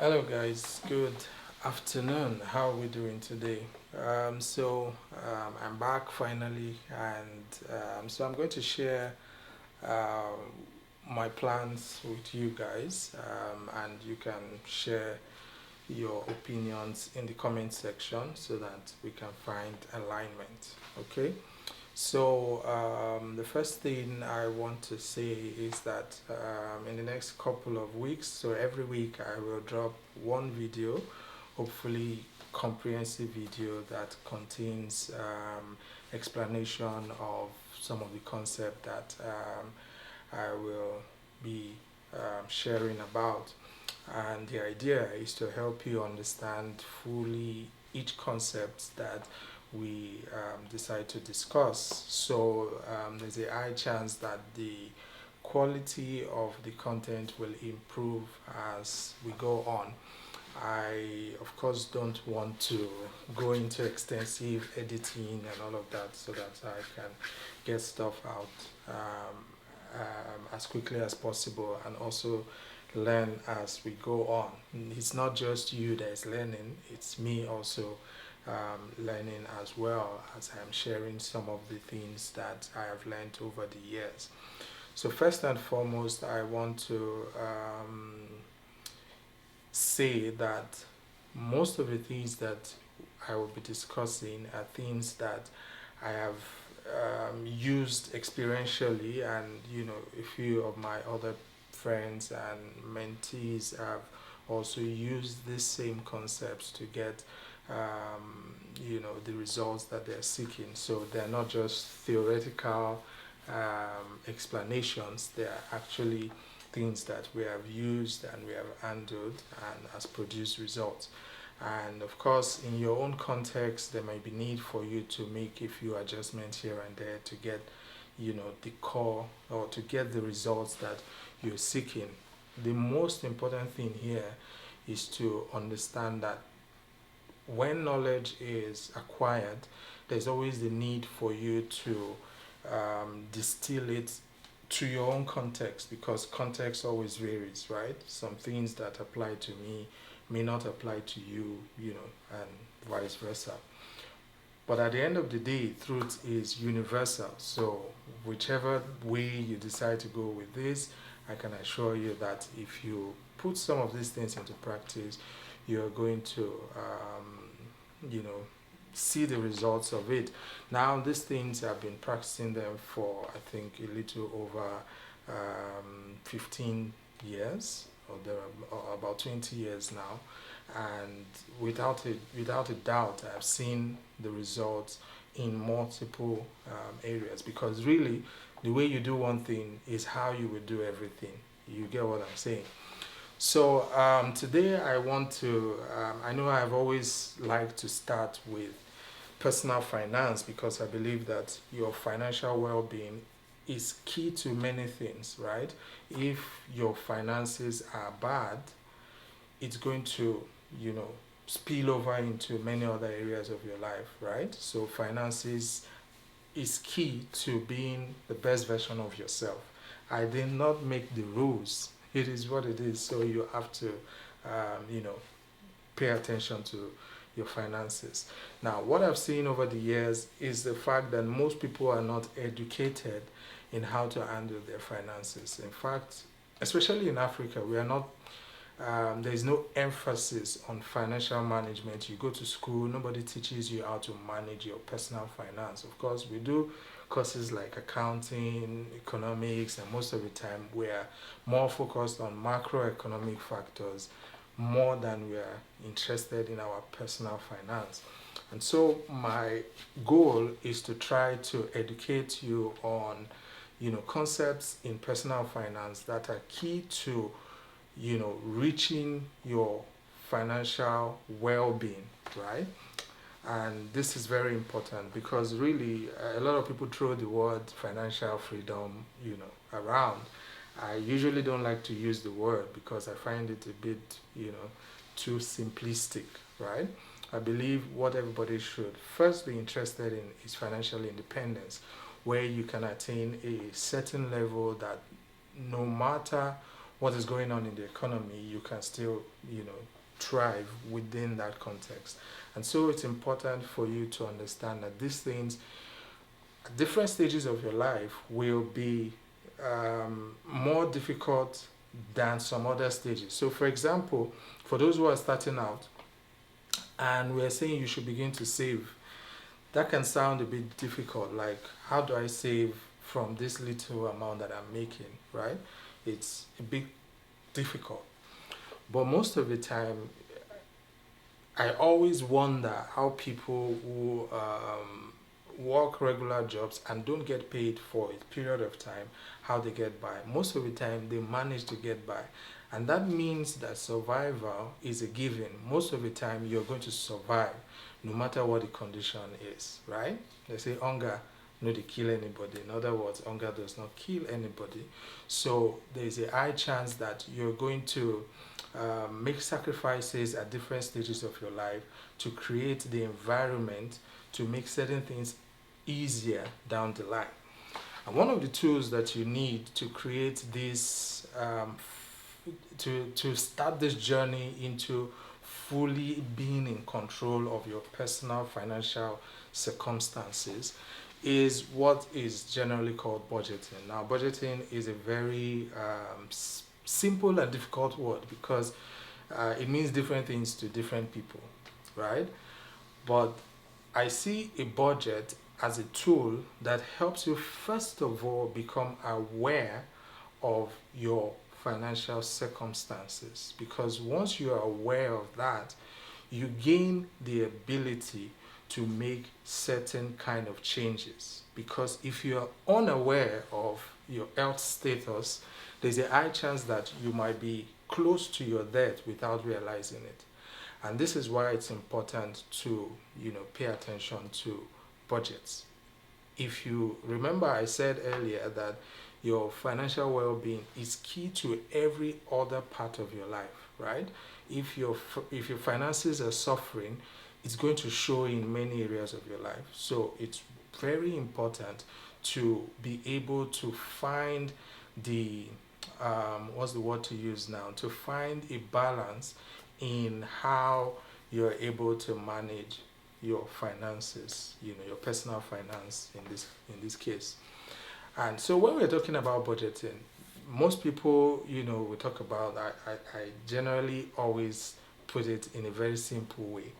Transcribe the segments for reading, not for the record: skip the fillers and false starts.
Hello guys, good afternoon. How are we doing today? I'm back finally, and so I'm going to share um, my plans with you guys, and you can share your opinions in the comment section so that we can find alignment. Okay. The first thing I want to say is that in the next couple of weeks, so every week I will drop one video, hopefully comprehensive video that contains explanation of some of the concept that I will be sharing about. And the idea is to help you understand fully each concept that we decide to discuss. There's a high chance that the quality of the content will improve as we go on. I, of course, don't want to go into extensive editing and all of that so that I can get stuff out as quickly as possible and also learn as we go on. It's not just you that is learning, it's me also learning as well as I'm sharing some of the things that I have learned over the years. So, first and foremost, I want to say that most of the things that I will be discussing are things that I have used experientially, and a few of my other friends and mentees have also used these same concepts to get the results that they're seeking. So they're not just theoretical explanations, they're actually things that we have used and we have handled and has produced results. And of course, in your own context, there might be need for you to make a few adjustments here and there to get, the core or to get the results that you're seeking. The most important thing here is to understand that when knowledge is acquired, there's always the need for you to distill it to your own context, because context always varies, right? Some things that apply to me may not apply to you, and vice versa. But at the end of the day, truth is universal. So, whichever way you decide to go with this, I can assure you that if you put some of these things into practice, you're going to, you know, see the results of it. Now, these things I've been practicing them for, I think, a little over 15 years, or about 20 years now, and without a doubt, I've seen the results in multiple areas, because really the way you do one thing is how you will do everything. You get what I'm saying? Today I want to, I know I've always liked to start with personal finance, because I believe that your financial well being is key to many things, right? If your finances are bad, it's going to, you know, spill over into many other areas of your life, right? So, finances is key to being the best version of yourself. I did not make the rules, it is what it is. So, you have to, you know, pay attention to your finances. Now, what I've seen over the years is the fact that most people are not educated in how to handle their finances. In fact, especially in Africa, we are not. There is no emphasis on financial management. You go to school, nobody teaches you how to manage your personal finance. Of course, we do courses like accounting, economics, and most of the time we are more focused on macroeconomic factors more than we are interested in our personal finance. And so my goal is to try to educate you on, concepts in personal finance that are key to, reaching your financial well-being, right? And this is very important, because really a lot of people throw the word financial freedom, around. I usually don't like to use the word because I find it a bit, too simplistic, right? I believe what everybody should first be interested in is financial independence, where you can attain a certain level that no matter what is going on in the economy, you can still, thrive within that context. And so it's important for you to understand that these things at different stages of your life will be more difficult than some other stages. So, for example, for those who are starting out and we're saying you should begin to save, that can sound a bit difficult. Like, how do I save from this little amount that I'm making, right? It's a bit difficult. But most of the time, I always wonder how people who work regular jobs and don't get paid for a period of time, how they get by. Most of the time, they manage to get by. And that means that survival is a given. Most of the time, you're going to survive no matter what the condition is, right? They say hunger no dey kill anybody. In other words, hunger does not kill anybody. So there's a high chance that you're going to make sacrifices at different stages of your life to create the environment to make certain things easier down the line. And one of the tools that you need to create this, to start this journey into fully being in control of your personal financial circumstances is what is generally called budgeting. Now, budgeting is a very simple and difficult word because it means different things to different people, right? But I see a budget as a tool that helps you, first of all, become aware of your financial circumstances. Because once you are aware of that, you gain the ability to make certain kind of changes. Because if you are unaware of your health status, there's a high chance that you might be close to your death without realizing it. And this is why it's important to, pay attention to budgets. If you remember, I said earlier that your financial well-being is key to every other part of your life, right? If your finances are suffering, it's going to show in many areas of your life. So it's very important to be able to find the what's the word to use now? To find a balance in how you're able to manage your finances, your personal finance in this case. And so when we're talking about budgeting, most people, we talk about, I generally always put it in a very simple way.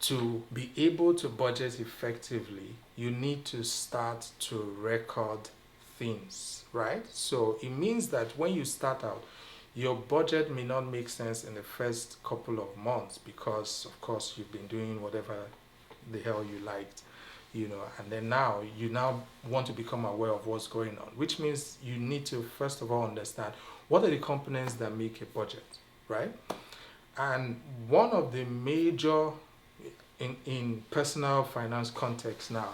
To be able to budget effectively, you need to start to record things, right? So it means that when you start out, your budget may not make sense in the first couple of months because, of course, you've been doing whatever the hell you liked, and then now you want to become aware of what's going on, which means you need to, first of all, understand what are the components that make a budget, right? And one of the major, in personal finance context now,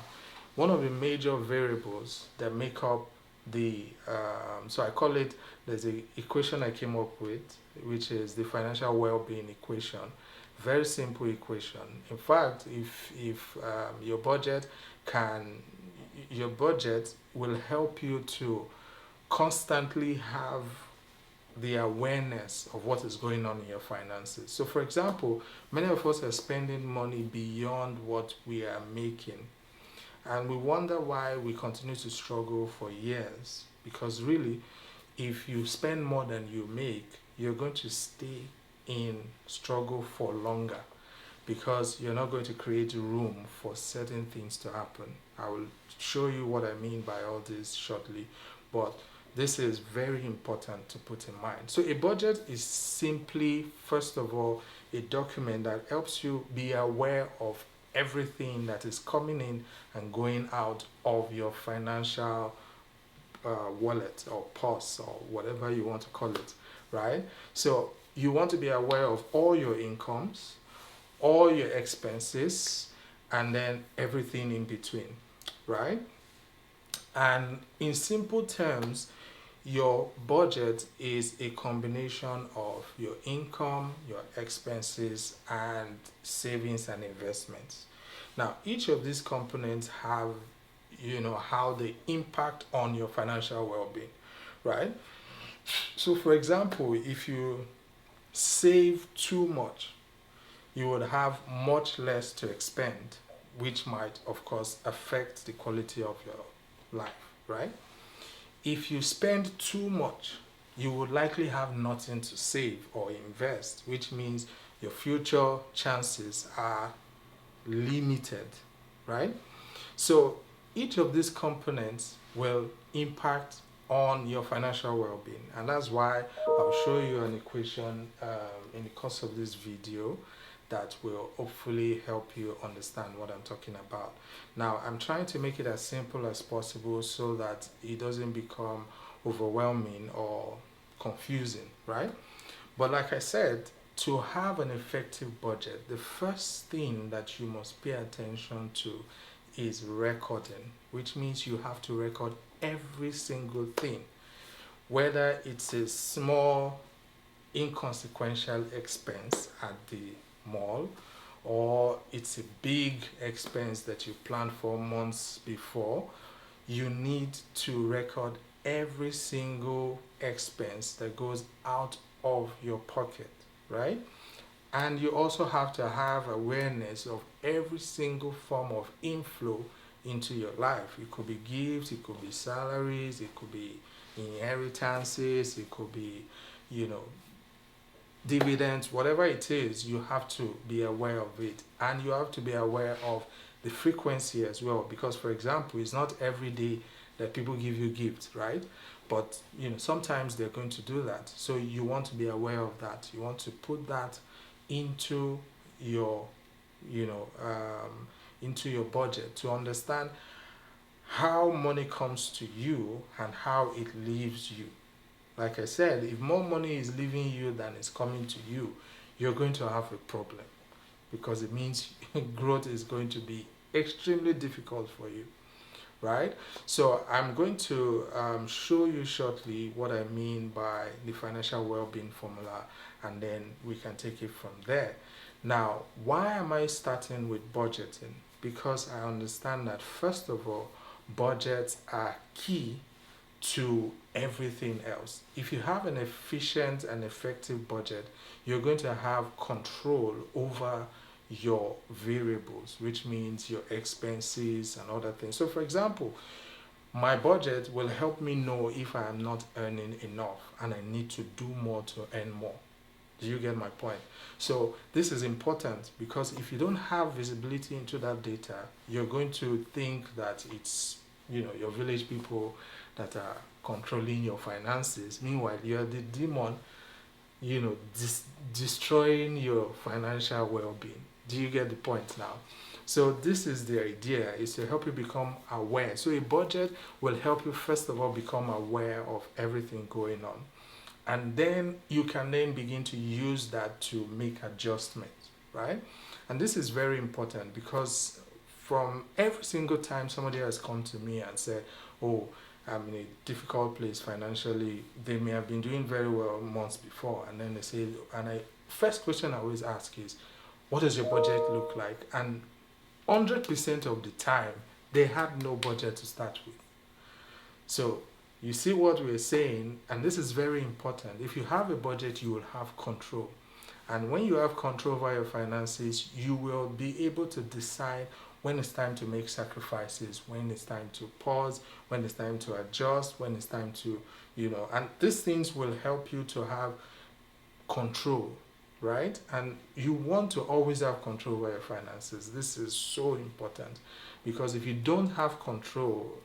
one of the major variables that make up the so I call it, there's an equation I came up with, which is the financial well-being equation. Very simple equation. In fact, if your budget will help you to constantly have the awareness of what is going on in your finances. So, for example, many of us are spending money beyond what we are making. And we wonder why we continue to struggle for years. Because really, if you spend more than you make, you're going to stay in struggle for longer. Because you're not going to create room for certain things to happen. I will show you what I mean by all this shortly. But this is very important to put in mind. So a budget is simply, first of all, a document that helps you be aware of everything that is coming in and going out of your financial wallet or purse or whatever you want to call it, right? So you want to be aware of all your incomes, all your expenses, and then everything in between, right? And in simple terms, your budget is a combination of your income, your expenses, and savings and investments. Now, each of these components have, how they impact on your financial well-being, right? So, for example, if you save too much, you would have much less to expend, which might, of course, affect the quality of your life, right? If you spend too much, you would likely have nothing to save or invest, which means your future chances are limited, right? So each of these components will impact on your financial well-being, and that's why I'll show you an equation in the course of this video that will hopefully help you understand what I'm talking about. Now, I'm trying to make it as simple as possible so that it doesn't become overwhelming or confusing, right? But like I said, to have an effective budget, the first thing that you must pay attention to is recording, which means you have to record every single thing, whether it's a small, inconsequential expense at the mall or it's a big expense that you planned for months before. You need to record every single expense that goes out of your pocket, right? And you also have to have awareness of every single form of inflow into your life. It could be gifts, it could be salaries, it could be inheritances, it could be, you know, dividends, whatever it is, you have to be aware of it. And you have to be aware of the frequency as well. Because, for example, it's not every day that people give you gifts, right? But, sometimes they're going to do that. So you want to be aware of that. You want to put that into your, into your budget to understand how money comes to you and how it leaves you. Like I said, if more money is leaving you than is coming to you, you're going to have a problem because it means growth is going to be extremely difficult for you, right? So I'm going to show you shortly what I mean by the financial well-being formula, and then we can take it from there. Now, why am I starting with budgeting? Because I understand that, first of all, budgets are key to everything else. If you have an efficient and effective budget, you're going to have control over your variables, which means your expenses and other things. So, for example, my budget will help me know if I am not earning enough and I need to do more to earn more. Do you get my point? So this is important because if you don't have visibility into that data, you're going to think that it's, your village people that are controlling your finances. Meanwhile, you're the demon, destroying your financial well-being. Do you get the point now? So this is the idea, is to help you become aware. So a budget will help you, first of all, become aware of everything going on. And then you can then begin to use that to make adjustments, right? And this is very important because from every single time somebody has come to me and said, oh, I'm in a difficult place financially, they may have been doing very well months before, and then they say, first question I always ask is, what does your budget look like? And 100% of the time, they had no budget to start with. So you see what we're saying, and this is very important. If you have a budget, you will have control. And when you have control over your finances, you will be able to decide when it's time to make sacrifices, when it's time to pause, when it's time to adjust, when it's time to, and these things will help you to have control, right? And you want to always have control over your finances. This is so important because if you don't have control,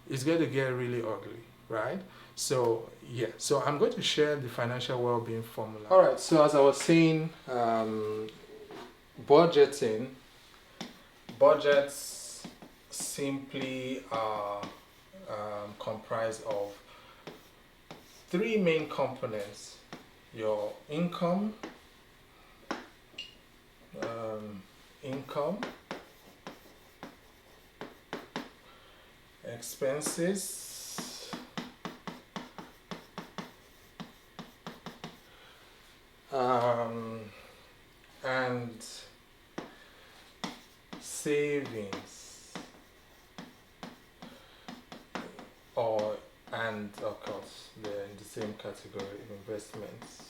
it's going to get really ugly, right? So, yeah. So I'm going to share the financial well-being formula. All right. So as I was saying, budgets simply are comprised of three main components: your income, expenses, and savings, and and of course they're in the same category, investments.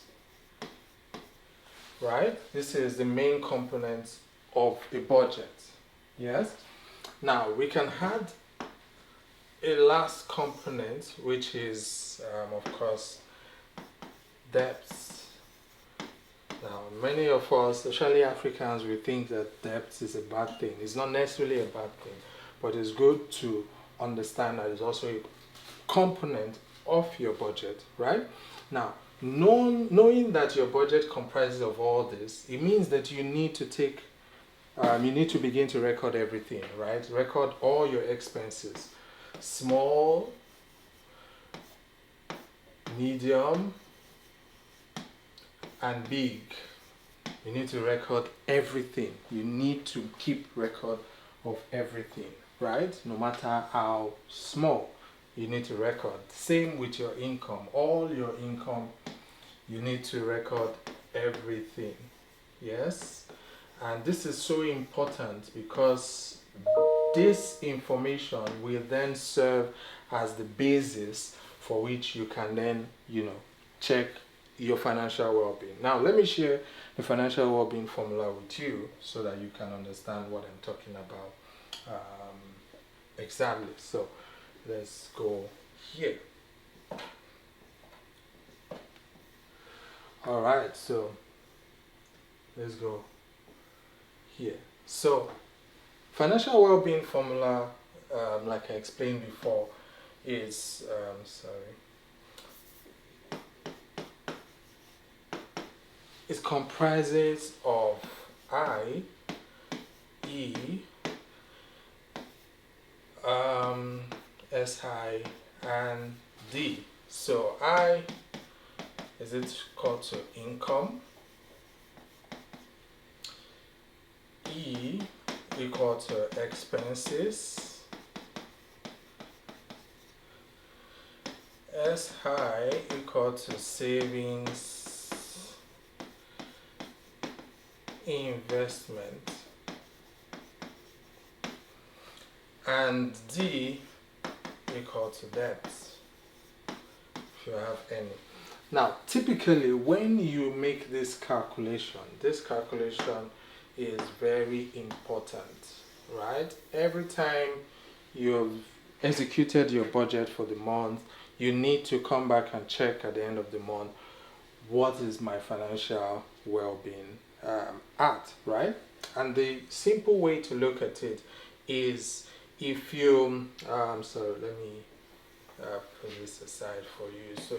Right? This is the main component of a budget. Yes? Now we can add a last component, which is, of course, debts. Now, many of us, especially Africans, we think that debt is a bad thing. It's not necessarily a bad thing, but it's good to understand that it's also a component of your budget, right? Now, knowing that your budget comprises of all this, it means that you need to you need to begin to record everything, right? Record all your expenses, small, medium, and big. You need to record everything. You need to keep record of everything, right? No matter how small, you need to record. Same with your income. All your income, you need to record everything. Yes? And this is so important because this information will then serve as the basis for which you can then, check your financial well-being. Now, let me share the financial well-being formula with you so that you can understand what I'm talking about exactly. So, let's go here. All right, so let's go here. So, financial well-being formula, like I explained before, is it comprises of I, E, SI, and D. So I is equal to income, E equal to expenses, SI equal to savings, investment, and D equal to debt, if you have any. Now, typically when you make this calculation is very important, right? Every time you've executed your budget for the month, you need to come back and check at the end of the month, what is my financial well-being at, right? And the simple way to look at it is, if you, so let me put this aside for you. So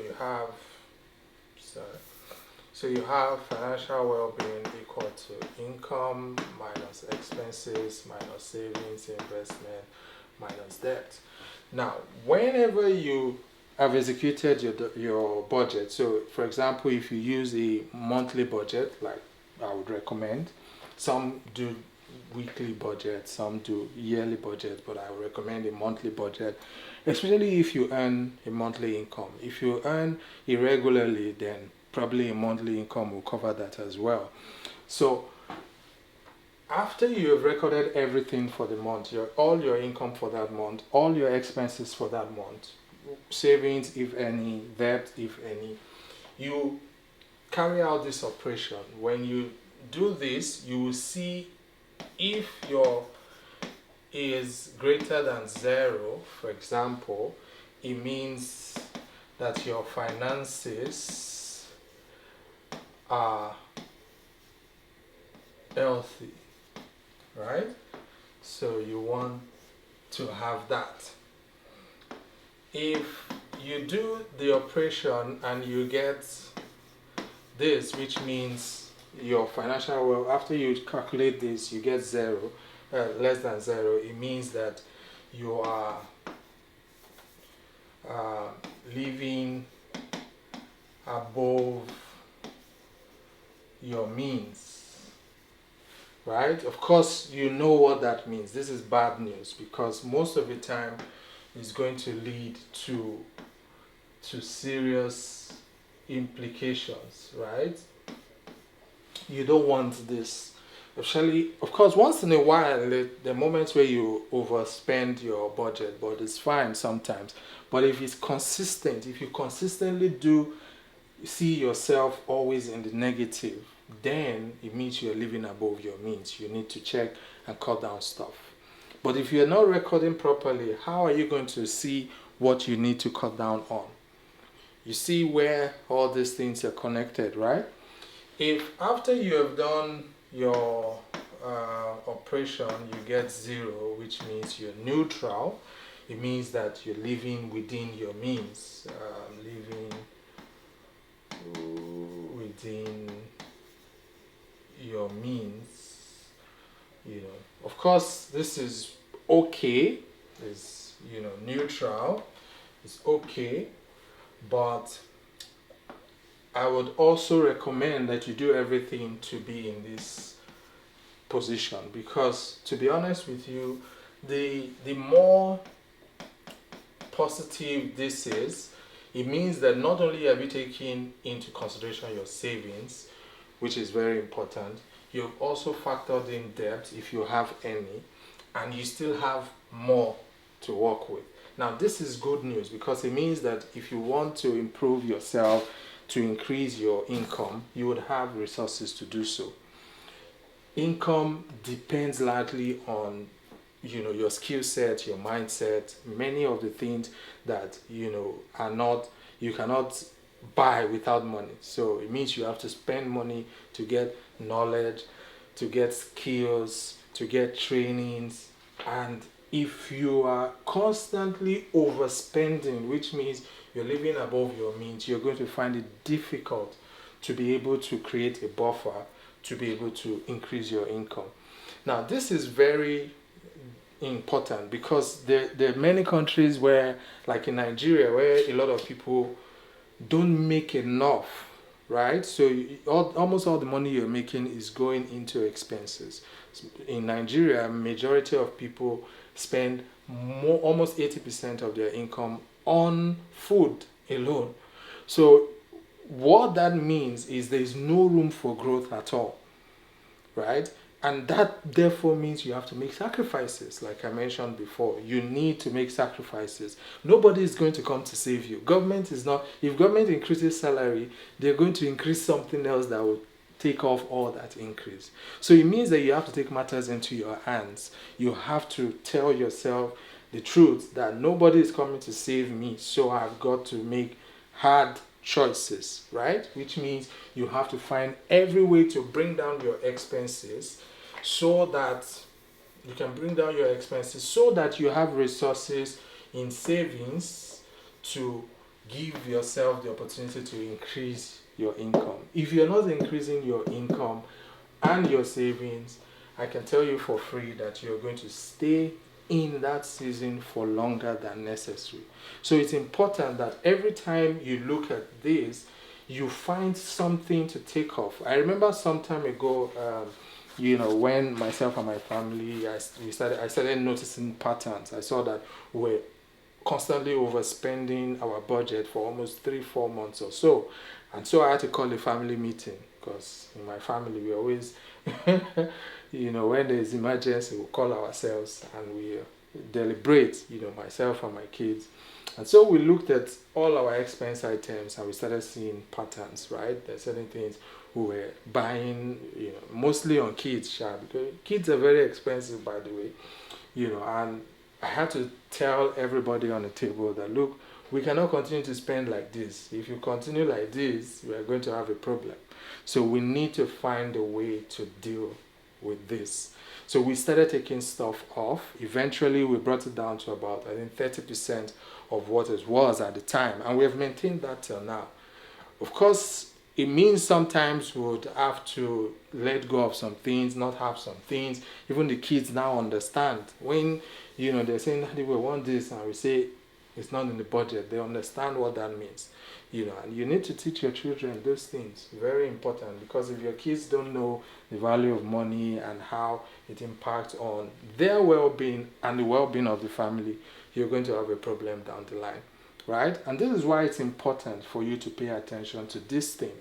you have financial well-being equal to income minus expenses minus savings, investment minus debt. Now, whenever you have executed your budget, so for example, if you use a monthly budget, like I would recommend, some do weekly budget, some do yearly budget, but I would recommend a monthly budget, especially if you earn a monthly income. If you earn irregularly, then probably a monthly income will cover that as well. So after you have recorded everything for the month, all your income for that month, all your expenses for that month, savings if any, debt if any, you carry out this operation. When you do this, you will see if your is greater than 0, for example, it means that your finances are healthy, right? So you want to have that. If you do the operation and you get this, which means your financial well, after you calculate this, you get 0, less than 0, it means that you are living above your means, right? Of course, you know what that means. This is bad news because most of the time it's going to lead to serious implications, right? You don't want this. Especially, of course, once in a while, the moments where you overspend your budget, but it's fine sometimes. But if it's consistent, if you consistently do see yourself always in the negative, then it means you're living above your means. You need to check and cut down stuff. But if you're not recording properly, how are you going to see what you need to cut down on? You see where all these things are connected, right? If after you have done your operation, you get zero, which means you're neutral, it means that you're living within your means, living within your means. Of course, this is okay. It's neutral. It's okay, but I would also recommend that you do everything to be in this position, because to be honest with you, the more positive this is, it means that not only have you taken into consideration your savings, which is very important, you've also factored in debt if you have any, and you still have more to work with. Now, this is good news because it means that if you want to improve yourself, to increase your income, you would have resources to do so. Income depends largely on your skill set, your mindset, many of the things that are not, you cannot buy without money. So it means you have to spend money to get knowledge, to get skills, to get trainings. And if you are constantly overspending, which means you're living above your means, you're going to find it difficult to be able to create a buffer to be able to increase your income. Now, this is very important because there are many countries where, like in Nigeria, where a lot of people don't make enough, right? So almost all the money you're making is going into expenses. In Nigeria, majority of people spend almost 80% of their income on food alone. So what that means is there is no room for growth at all, right? And that therefore means you have to make sacrifices. Like I mentioned before, you need to make sacrifices. Nobody is going to come to save you. Government is not, if government increases salary, they're going to increase something else that will take off all that increase. So it means that you have to take matters into your hands. You have to tell yourself the truth that nobody is coming to save me, so I've got to make hard choices, right? Which means you have to find every way to bring down your expenses so that you can bring down your expenses so that you have resources in savings to give yourself the opportunity to increase your income. If you're not increasing your income and your savings, I can tell you for free that you're going to stay in that season for longer than necessary. So it's important that every time you look at this, you find something to take off. I remember some time ago, when myself and my family, I started noticing patterns. I saw that we're constantly overspending our budget for almost 3-4 months or so. And so I had to call a family meeting because in my family we always, when there's emergency, we call ourselves and we deliberate, myself and my kids. And so we looked at all our expense items and we started seeing patterns, right? There's certain things we were buying, mostly on kids, because kids are very expensive, by the way, and I had to tell everybody on the table that, look, we cannot continue to spend like this. If you continue like this, we are going to have a problem. So we need to find a way to deal with this. So we started taking stuff off. Eventually, we brought it down to about, I think, 30% of what it was at the time. And we have maintained that till now. Of course, it means sometimes we would have to let go of some things, not have some things. Even the kids now understand. When, they're saying, Daddy, we want this, and we say, it's not in the budget. They understand what that means. And you need to teach your children those things. Very important, because if your kids don't know the value of money and how it impacts on their well-being and the well-being of the family, you're going to have a problem down the line, right? And this is why it's important for you to pay attention to this thing.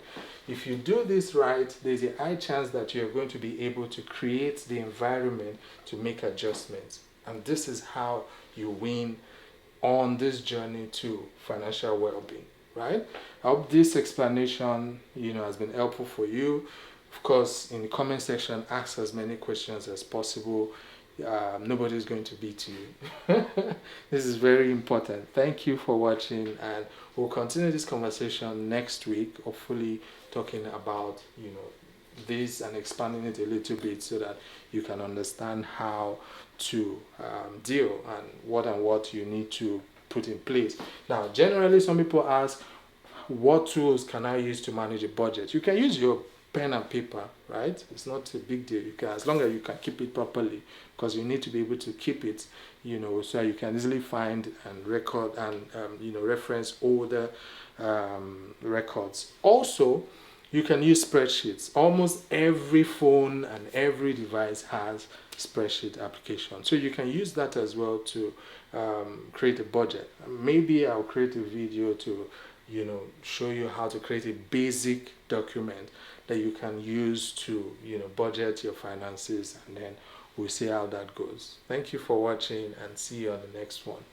If you do this right, there's a high chance that you're going to be able to create the environment to make adjustments. And this is how you win on this journey to financial well-being, right? I hope this explanation, has been helpful for you. Of course, in the comment section, ask as many questions as possible. Nobody's going to beat you. This is very important. Thank you for watching, and we'll continue this conversation next week, hopefully talking about, this and expanding it a little bit so that you can understand how to deal and what you need to put in place. Now, generally, some people ask, what tools can I use to manage a budget? You can use your pen and paper, right? It's not a big deal. You can, as long as you can keep it properly, because you need to be able to keep it, so you can easily find and record and reference older records. Also, you can use spreadsheets. Almost every phone and every device has spreadsheet application, so you can use that as well to create a budget. Maybe I'll create a video to show you how to create a basic document that you can use to budget your finances, and then we'll see how that goes. Thank you for watching, and see you on the next one.